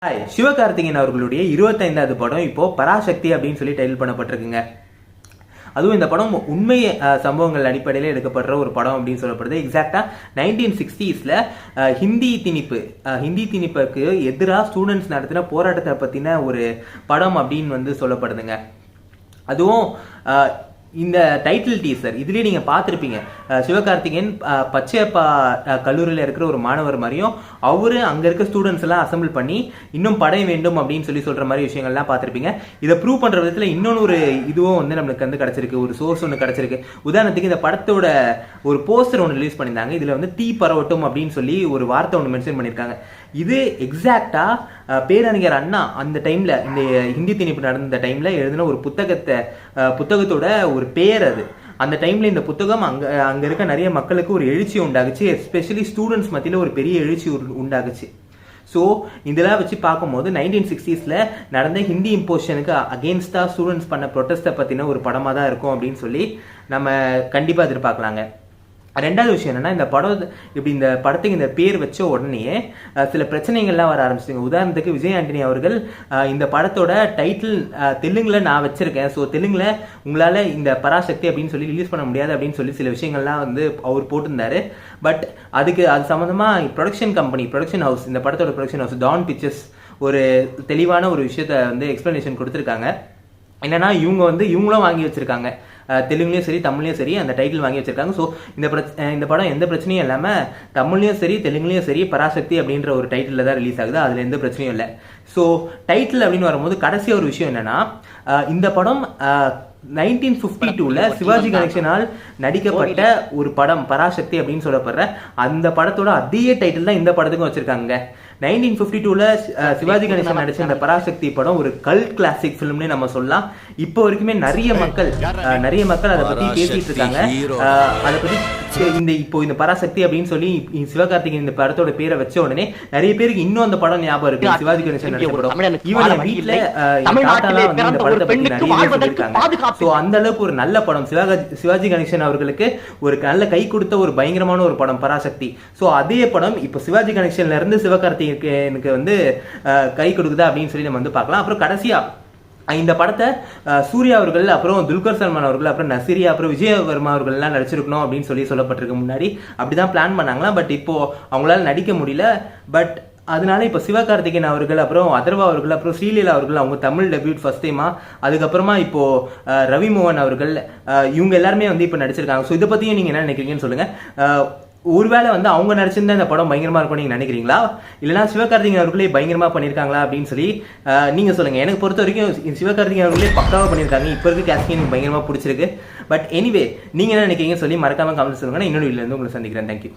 Hi, Sivakarthikeyan அவர்களுடைய 25வது படம் இப்போ பராசக்தி அப்படின்னு சொல்லி டைட்டில் பண்ணப்பட்டிருக்குங்க. அதுவும் இந்த படம் உண்மை சம்பவங்கள் அடிப்படையில் எடுக்கப்படுற ஒரு படம் அப்படின்னு சொல்லப்படுது. எக்ஸாக்டா 1960s ஹிந்தி திணிப்புக்கு எதிராக ஸ்டூடெண்ட்ஸ் நடத்தின போராட்டத்தை பத்தின ஒரு படம் அப்படின்னு சொல்லப்படுதுங்க. அதுவும் இந்த டைட்டில் டீசர் இதுலேயே நீங்கள் பார்த்துருப்பீங்க. சிவகார்த்திகேயன் பச்சையப்பா கல்லூரியில் இருக்கிற ஒரு மாணவர் மாதிரியும் அவரு அங்கே இருக்க ஸ்டூடெண்ட்ஸ் எல்லாம் அசம்பிள் பண்ணி இன்னும் படம் வேண்டும் அப்படின்னு சொல்கிற மாதிரி விஷயங்கள்லாம் பார்த்துருப்பீங்க. இதை ப்ரூவ் பண்ணுற விதத்தில் இன்னொன்று ஒரு இதுவும் நம்மளுக்கு கிடச்சிருக்கு, ஒரு சோர்ஸ் ஒன்று கிடச்சிருக்கு. உதாரணத்துக்கு இந்த படத்தோட ஒரு போஸ்டர் ஒன்று ரிலீஸ் பண்ணியிருந்தாங்க. இதில் தீ பரவட்டும் அப்படின்னு சொல்லி ஒரு வார்த்தை ஒன்று மென்ஷன் பண்ணியிருக்காங்க. இது எக்ஸாக்டா பேரறிஞர் அண்ணா அந்த டைம்ல இந்த ஹிந்தி திணிப்பு நடந்த டைம்ல எழுதின ஒரு புத்தகத்தோட ஒரு பேர் அது. அந்த டைம்ல இந்த புத்தகம் அங்க இருக்க நிறைய மக்களுக்கு ஒரு எழுச்சி உண்டாகுச்சு. எஸ்பெஷலி ஸ்டூடெண்ட்ஸ் மத்தியில ஒரு பெரிய எழுச்சி உண்டாகுச்சு. ஸோ இதெல்லாம் வச்சு பார்க்கும்போது 1960s நடந்த ஹிந்தி இம்போஷனுக்கு அகெயின்ஸ்டா ஸ்டூடெண்ட்ஸ் பண்ண ப்ரொட்டஸ்ட்டை பத்தின ஒரு படமா தான் இருக்கும் அப்படின்னு சொல்லி நம்ம கண்டிப்பா எதிர்பார்க்கலாங்க. ரெண்டாவது விஷயம் என்னன்னா, இந்த படத்துக்கு இந்த பேர் வச்ச உடனே சில பிரச்சனைகள்லாம் வர ஆரம்பிச்சிங்க. உதாரணத்துக்கு விஜய் ஆண்டனி அவர்கள் இந்த படத்தோட டைட்டில் தெலுங்குல நான் வச்சிருக்கேன், ஸோ தெலுங்குல உங்களால இந்த பராசக்தி அப்படின்னு சொல்லி ரிலீஸ் பண்ண முடியாது அப்படின்னு சொல்லி சில விஷயங்கள்லாம் அவர் போட்டிருந்தாரு. பட் அது சம்பந்தமா ப்ரொடக்ஷன் ஹவுஸ், இந்த படத்தோட ப்ரொடக்ஷன் ஹவுஸ் டான் பிக்சர்ஸ் ஒரு தெளிவான ஒரு விஷயத்த எக்ஸ்பிளனேஷன் கொடுத்துருக்காங்க. என்னன்னா இவங்களும் வாங்கி வச்சிருக்காங்க, தெலுங்குலயும் சரி தமிழ்லயும் சரி அந்த டைட்டில் வாங்கி வச்சிருக்காங்க. ஸோ இந்த படம் எந்த பிரச்சனையும் இல்லாம தமிழ்லயும் சரி தெலுங்குலயும் சரி பராசக்தி அப்படின்ற ஒரு டைட்டில் தான் ரிலீஸ் ஆகுது. அதுல எந்த பிரச்சனையும் இல்லை. ஸோ டைட்டில் அப்படின்னு வரும்போது கடைசி ஒரு விஷயம் என்னன்னா, இந்த படம் 1952 சிவாஜி கணேசனால் நடிக்கப்பட்ட ஒரு படம் பராசக்தி அப்படின்னு சொல்லப்படுற அந்த படத்தோட அதே டைட்டில் தான் இந்த படத்துக்கும் வச்சிருக்காங்க. 1952 சிவாஜி கணேசன் நடிச்ச இந்த பராசக்தி படம் ஒரு கல்ட் கிளாசிக் பிலிம்னே நம்ம சொல்லலாம். இப்போ வரைக்குமே நிறைய மக்கள் அதை பத்தி பேசிட்டு இருக்காங்க. அதை பத்தி இந்த பராசக்தி அப்படின்னு சொல்லி சிவகார்த்திகேயன் இந்த படத்தோட பேரை வச்ச உடனே நிறைய பேருக்கு இன்னும் அந்த படம் ஞாபகம் இருக்கு. சிவாஜி கணேசன் நடிச்ச படம். ஈவன் என் வீட்டுல இந்த படத்தை பத்தி நிறைய சொல்லியிருக்காங்க. ஸோ அந்த அளவுக்கு ஒரு நல்ல படம். சிவாஜி கணேசன் அவர்களுக்கு ஒரு நல்ல கை கொடுத்த ஒரு பயங்கரமான ஒரு படம் பராசக்தி. ஸோ அதே படம் இப்போ சிவாஜி கணேசன்ல இருந்து சிவகார்த்திகேயனுக்கு கை கொடுக்குதா அப்படின்னு சொல்லி நம்ம பார்க்கலாம். அப்புறம் கடைசியா இந்த படத்தை சூர்யா அவர்கள், அப்புறம் துல்கர் சல்மான் அவர்கள், அப்புறம் நசீரியா, அப்புறம் விஜயவர்மா அவர்கள் எல்லாம் நடிச்சிருக்கணும் அப்படின்னு சொல்லப்பட்டிருக்கு. முன்னாடி அப்படிதான் பிளான் பண்ணாங்களா. பட் இப்போ அவங்களால நடிக்க முடியல. பட் அதனால இப்போ சிவகார்த்திகேயன் அவர்கள், அப்புறம் அதர்வா அவர்கள், அப்புறம் ஸ்ரீலீலா அவர்கள் அவங்க தமிழ் டெபியூட் ஃபர்ஸ்ட் டைமா, அதுக்கப்புறமா இப்போ ரவி மோகன் அவர்கள் இவங்க எல்லாருமே இப்போ நடிச்சிருக்காங்க. ஸோ இதை பத்தியும் நீங்க என்ன நினைக்கிறீங்கன்னு சொல்லுங்க. ஒருவேளை அவங்க நடிச்சிருந்தா இந்த படம் பயங்கரமா இருக்கும் நீங்க நினைக்கிறீங்களா, இல்லைன்னா சிவகார்த்திகேயன் அவர்களே பயங்கரமா பண்ணியிருக்காங்களா அப்படின்னு சொல்லி நீங்க சொல்லுங்க. எனக்கு பொறுத்த வரைக்கும் சிவகார்த்திகேயன் அவர்களே பக்காவா பண்ணியிருக்காங்க. இப்போ இருக்க கேஸ்டிங் எனக்கு பயங்கரமா பிடிச்சிருக்கு. பட் எனிவே நீங்க என்ன நினைக்கிறீங்கன்னு சொல்லி மறக்காம கமெண்ட் சொல்லுங்க. நான் இன்னொரு வீடியோல உங்களை சந்திக்கிறேன். தேங்க்யூ.